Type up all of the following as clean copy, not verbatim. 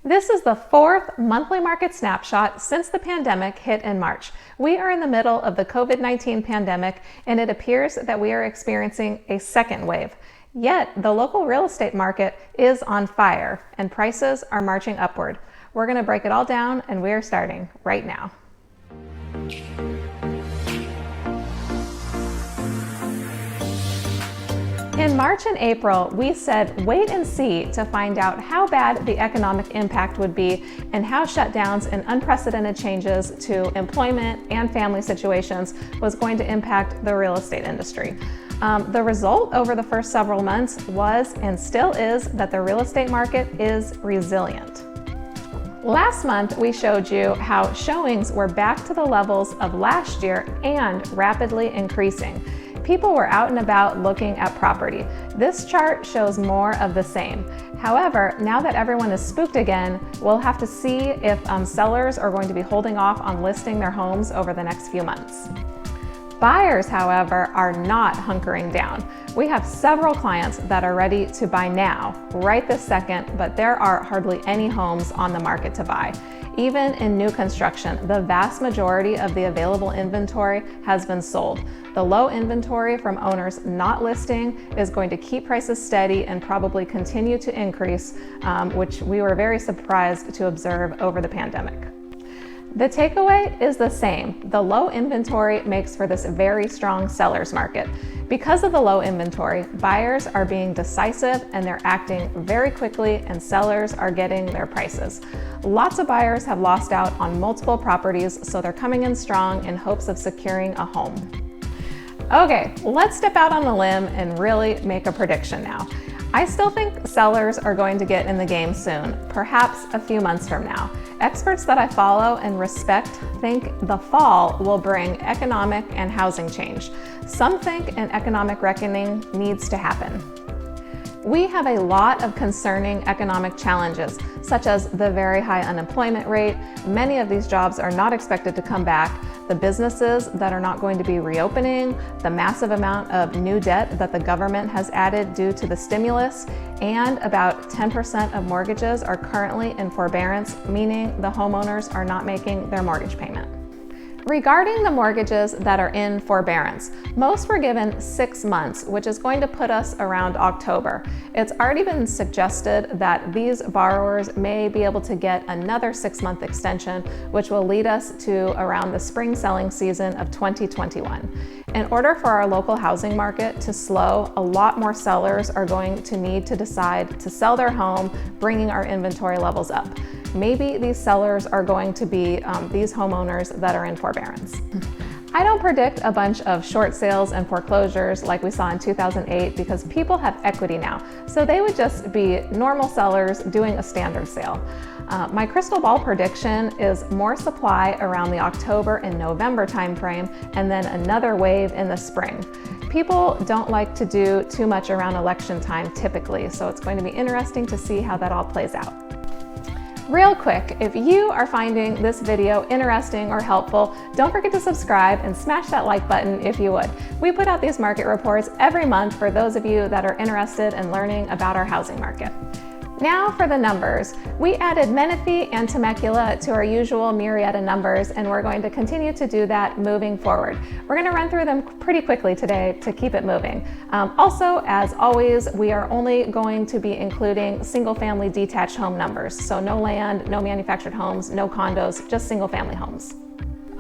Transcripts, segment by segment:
This is the fourth monthly market snapshot since the pandemic hit in March. We are in the middle of the COVID-19 pandemic, and it appears that we are experiencing a second wave. Yet, the local real estate market is on fire, and prices are marching upward. We're going to break it all down, and we are starting right now. In March and April, we said wait and see to find out how bad the economic impact would be and how shutdowns and unprecedented changes to employment and family situations was going to impact the real estate industry. The result over the first several months was and still is that the real estate market is resilient. Last month, we showed you how showings were back to the levels of last year and rapidly increasing. People were out and about looking at property. This chart shows more of the same. However, now that everyone is spooked again, we'll have to see if sellers are going to be holding off on listing their homes over the next few months. Buyers, however, are not hunkering down. We have several clients that are ready to buy now, right this second, but there are hardly any homes on the market to buy. Even in new construction, the vast majority of the available inventory has been sold. The low inventory from owners not listing is going to keep prices steady and probably continue to increase, which we were very surprised to observe over the pandemic. The takeaway is the same. The low inventory makes for this very strong seller's market. Because of the low inventory, buyers are being decisive and they're acting very quickly, and sellers are getting their prices. Lots of buyers have lost out on multiple properties, so they're coming in strong in hopes of securing a home. Okay, let's step out on a limb and really make a prediction now. I still think sellers are going to get in the game soon, perhaps a few months from now. Experts that I follow and respect think the fall will bring economic and housing change. Some think an economic reckoning needs to happen. We have a lot of concerning economic challenges, such as the very high unemployment rate. Many of these jobs are not expected to come back, the businesses that are not going to be reopening, the massive amount of new debt that the government has added due to the stimulus, and about 10% of mortgages are currently in forbearance, meaning the homeowners are not making their mortgage payment. Regarding the mortgages that are in forbearance, most were given 6 months, which is going to put us around October. It's already been suggested that these borrowers may be able to get another 6-month extension, which will lead us to around the spring selling season of 2021. In order for our local housing market to slow, a lot more sellers are going to need to decide to sell their home, bringing our inventory levels up. Maybe these sellers are going to be these homeowners that are in forbearance. I don't predict a bunch of short sales and foreclosures like we saw in 2008 because people have equity now, so they would just be normal sellers doing a standard sale. My crystal ball prediction is more supply around the October and November timeframe, and then another wave in the spring. People don't like to do too much around election time typically, so it's going to be interesting to see how that all plays out. Real quick, if you are finding this video interesting or helpful, don't forget to subscribe and smash that like button if you would. We put out these market reports every month for those of you that are interested in learning about our housing market. Now for the numbers. We added Menifee and Temecula to our usual Murrieta numbers, and we're going to continue to do that moving forward. We're going to run through them pretty quickly today to keep it moving. Also, as always, we are only going to be including single-family detached home numbers. So no land, no manufactured homes, no condos, just single-family homes.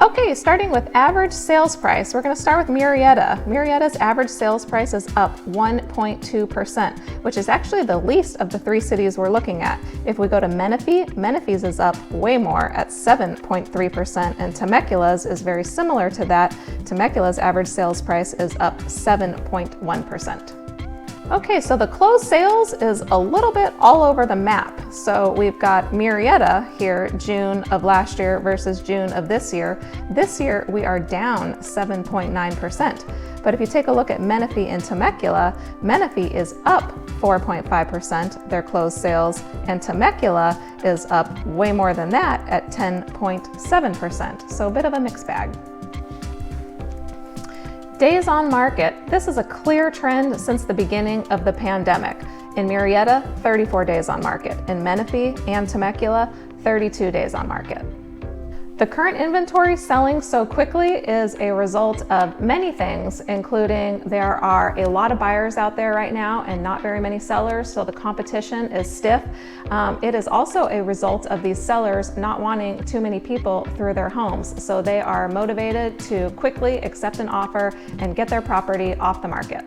Okay, starting with average sales price, we're going to start with Murrieta. Murrieta's average sales price is up 1.2%, which is actually the least of the 3 cities we're looking at. If we go to Menifee, Menifee's is up way more at 7.3%, and Temecula's is very similar to that. Temecula's average sales price is up 7.1%. Okay, so the closed sales is a little bit all over the map. So we've got Murrieta here, June of last year versus June of this year. This year we are down 7.9%. But if you take a look at Menifee and Temecula, Menifee is up 4.5%, their closed sales, and Temecula is up way more than that at 10.7%. So a bit of a mixed bag. Days on market. This is a clear trend since the beginning of the pandemic. In Murrieta, 34 days on market. In Menifee and Temecula, 32 days on market. The current inventory selling so quickly is a result of many things, including there are a lot of buyers out there right now and not very many sellers, so the competition is stiff. It is also a result of these sellers not wanting too many people through their homes, so they are motivated to quickly accept an offer and get their property off the market.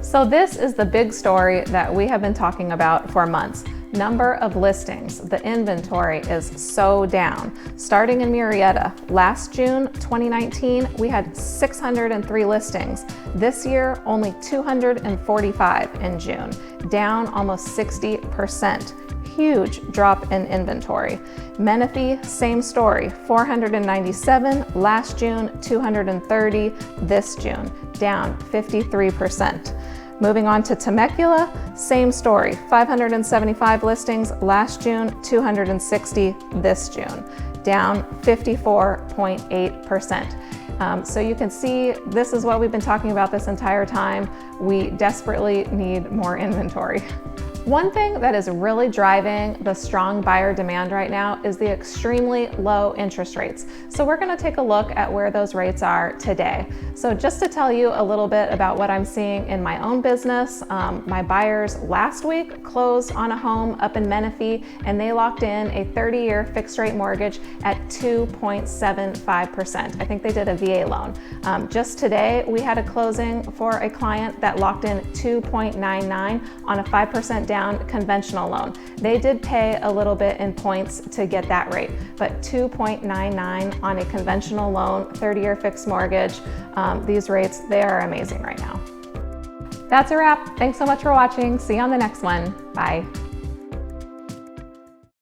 So this is the big story that we have been talking about for months. Number of listings. The inventory is so down. Starting in Murrieta, last June 2019, we had 603 listings. This year, only 245 in June, down almost 60%. Huge drop in inventory. Menifee, same story, 497 last June, 230 this June, down 53%. Moving on to Temecula, same story, 575 listings last June, 260 this June, down 54.8%. So you can see this is what we've been talking about this entire time. We desperately need more inventory. One thing that is really driving the strong buyer demand right now is the extremely low interest rates. So we're going to take a look at where those rates are today. So just to tell you a little bit about what I'm seeing in my own business, my buyers last week closed on a home up in Menifee, and they locked in a 30-year fixed rate mortgage at 2.75%. I think they did a VA loan. Just today, we had a closing for a client that locked in 2.99 on a 5% down conventional loan. They did pay a little bit in points to get that rate, but 2.99 on a conventional loan, 30-year fixed mortgage, these rates, they are amazing right now. That's a wrap. Thanks so much for watching. See you on the next one. Bye.